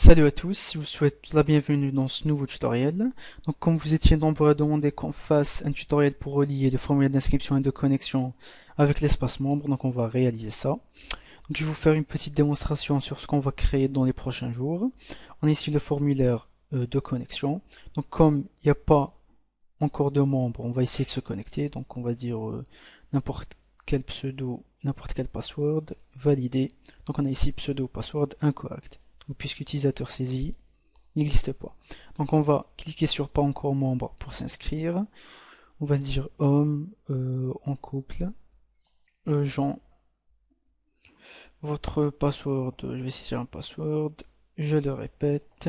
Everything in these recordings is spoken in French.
Salut à tous, je vous souhaite la bienvenue dans ce nouveau tutoriel. Donc comme vous étiez nombreux à demander qu'on fasse un tutoriel pour relier les formulaires d'inscription et de connexion avec l'espace membre, donc on va réaliser ça. Donc je vais vous faire une petite démonstration sur ce qu'on va créer dans les prochains jours. On a ici le formulaire de connexion. Donc comme il n'y a pas encore de membres, on va essayer de se connecter. Donc on va dire n'importe quel pseudo, n'importe quel password, valider. Donc on a ici pseudo, password incorrect. Puisque l'utilisateur saisit n'existe pas. Donc on va cliquer sur pas encore membre pour s'inscrire. On va dire homme en couple, Jean, votre password, je vais saisir un password, je le répète,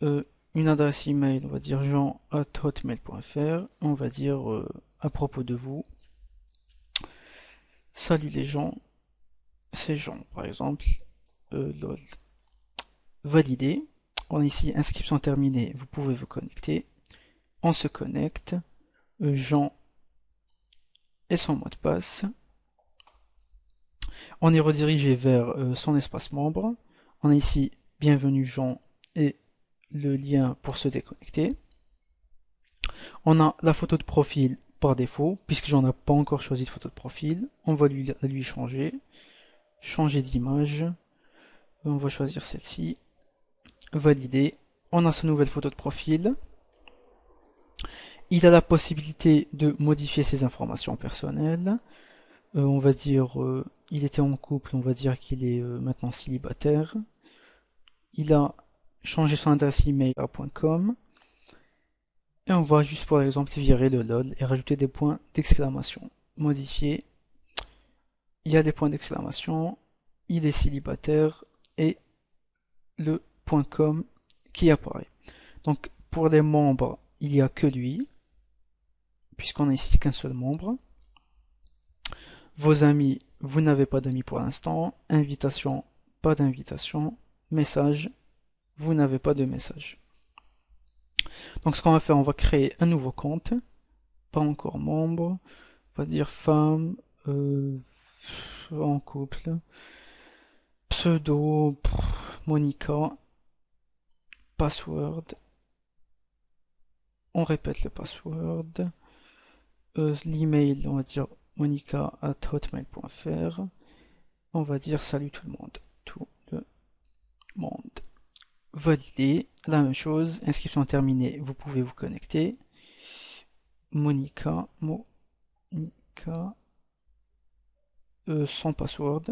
euh, une adresse email, on va dire jean@hotmail.fr, on va dire à propos de vous, salut les gens, c'est Jean par exemple, lol. Validé, on a ici inscription terminée, vous pouvez vous connecter, on se connecte, Jean et son mot de passe. On est redirigé vers son espace membre. On a ici bienvenue Jean et le lien pour se déconnecter. On a la photo de profil par défaut, puisque Jean n'a pas encore choisi de photo de profil. On va lui changer. Changer d'image. On va choisir celle-ci. Valider. On a sa nouvelle photo de profil. Il a la possibilité de modifier ses informations personnelles. On va dire, il était en couple, on va dire qu'il est maintenant célibataire. Il a changé son adresse email à .com. Et on va juste pour l'exemple virer le lol et rajouter des points d'exclamation. Modifier, il y a des points d'exclamation, il est célibataire et le .com qui apparaît. Donc pour les membres, il n'y a que lui, puisqu'on n'a ici qu'un seul membre. Vos amis, vous n'avez pas d'amis pour l'instant. Invitation, pas d'invitation. Message, vous n'avez pas de message. Donc ce qu'on va faire, on va créer un nouveau compte. Pas encore membre. On va dire femme, en couple. Pseudo, Monica. Password. On répète le password. L'email, on va dire monica@hotmail.fr. On va dire salut tout le monde. Tout le monde. Valider. La même chose. Inscription terminée. Vous pouvez vous connecter. Monica. Sans password.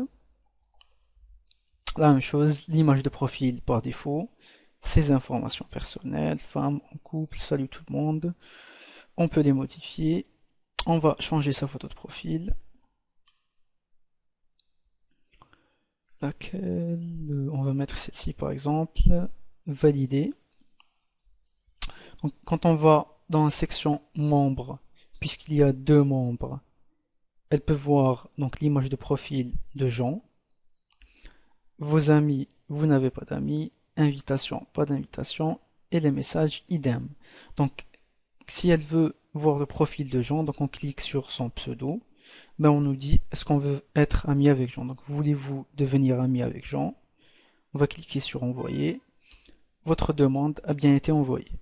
La même chose. L'image de profil par défaut. Ses informations personnelles. Femme, en couple. Salut tout le monde. On peut les modifier. On va changer sa photo de profil. Laquelle on va mettre celle-ci par exemple. Valider. Donc, quand on va dans la section membres, puisqu'il y a deux membres, elle peut voir donc l'image de profil de Jean. Vos amis, vous n'avez pas d'amis. Invitation, pas d'invitation. Et les messages, idem. Donc, si elle veut voir le profil de Jean, donc on clique sur son pseudo, ben on nous dit est-ce qu'on veut être ami avec Jean. Donc, voulez-vous devenir ami avec Jean? On va cliquer sur envoyer. Votre demande a bien été envoyée.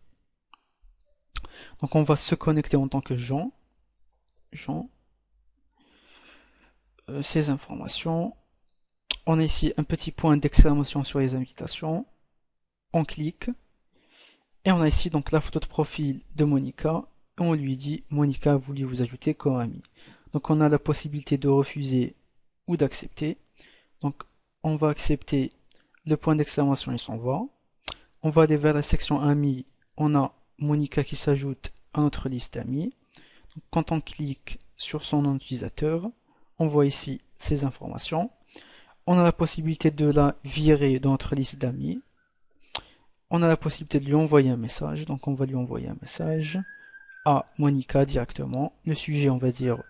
Donc, on va se connecter en tant que Jean. Jean. Ces informations. On a ici un petit point d'exclamation sur les invitations. On clique. Et on a ici donc la photo de profil de Monica. Et on lui dit Monica a voulu vous ajouter comme ami. Donc on a la possibilité de refuser ou d'accepter. Donc on va accepter le point d'exclamation et s'en va. On va aller vers la section amis. On a Monica qui s'ajoute à notre liste d'amis. Quand on clique sur son nom d'utilisateur, on voit ici ces informations. On a la possibilité de la virer dans notre liste d'amis. On a la possibilité de lui envoyer un message. Donc on va lui envoyer un message à Monica directement. Le sujet, on va dire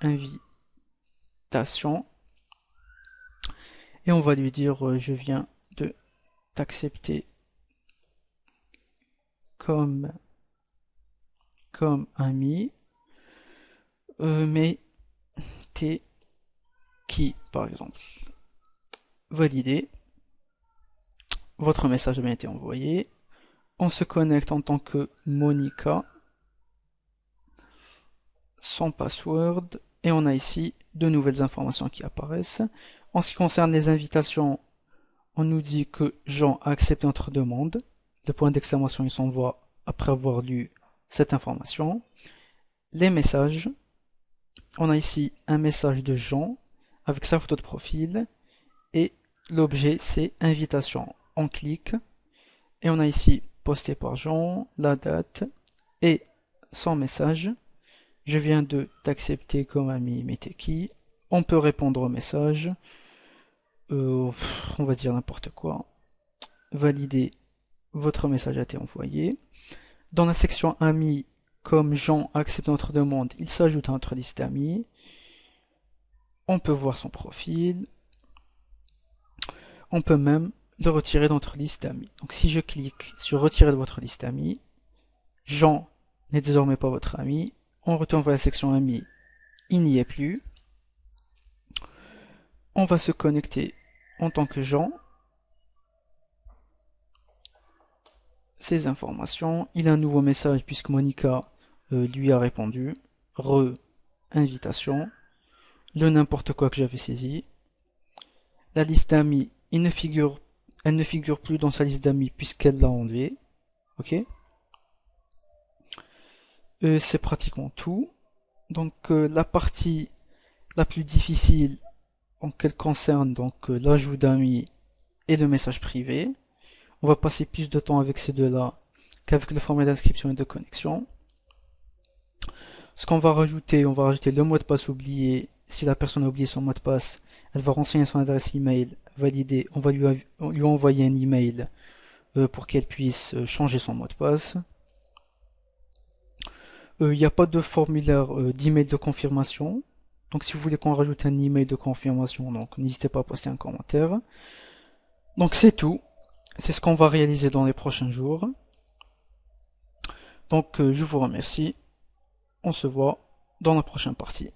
invitation. Et on va lui dire je viens de t'accepter comme ami. Mais t'es qui par exemple? Valider. votre message a bien été envoyé. On se connecte en tant que Monica, son password, et on a ici de nouvelles informations qui apparaissent. En ce qui concerne les invitations, on nous dit que Jean a accepté notre demande. Le point d'exclamation il s'envoie après avoir lu cette information. Les messages, on a ici un message de Jean avec sa photo de profil et l'objet c'est invitation. On clique et on a ici posté par Jean, la date et son message. Je viens de t'accepter comme ami, mais t'es qui? On peut répondre au message. On va dire n'importe quoi. Valider, votre message a été envoyé. Dans la section amis, comme Jean a accepté notre demande, il s'ajoute à notre liste d'amis. On peut voir son profil. On peut même le retirer de notre liste d'amis. Donc si je clique sur retirer de votre liste d'amis, Jean n'est désormais pas votre ami. On retourne vers la section amis, il n'y est plus. On va se connecter en tant que Jean. Ces informations, il a un nouveau message puisque Monica lui a répondu. Invitation. Le n'importe quoi que j'avais saisi. La liste d'amis, elle ne figure plus dans sa liste d'amis puisqu'elle l'a enlevé. Ok. C'est pratiquement tout. Donc la partie la plus difficile en ce qu'elle concerne donc l'ajout d'amis et le message privé. On va passer plus de temps avec ces deux-là qu'avec le format d'inscription et de connexion. Ce qu'on va rajouter, on va rajouter le mot de passe oublié. Si la personne a oublié son mot de passe, elle va renseigner son adresse email, valider, on va lui envoyer un email pour qu'elle puisse changer son mot de passe. Il n'y a pas de formulaire d'email de confirmation. Donc si vous voulez qu'on rajoute un email de confirmation, donc n'hésitez pas à poster un commentaire. Donc c'est tout. C'est ce qu'on va réaliser dans les prochains jours. Donc je vous remercie. On se voit dans la prochaine partie.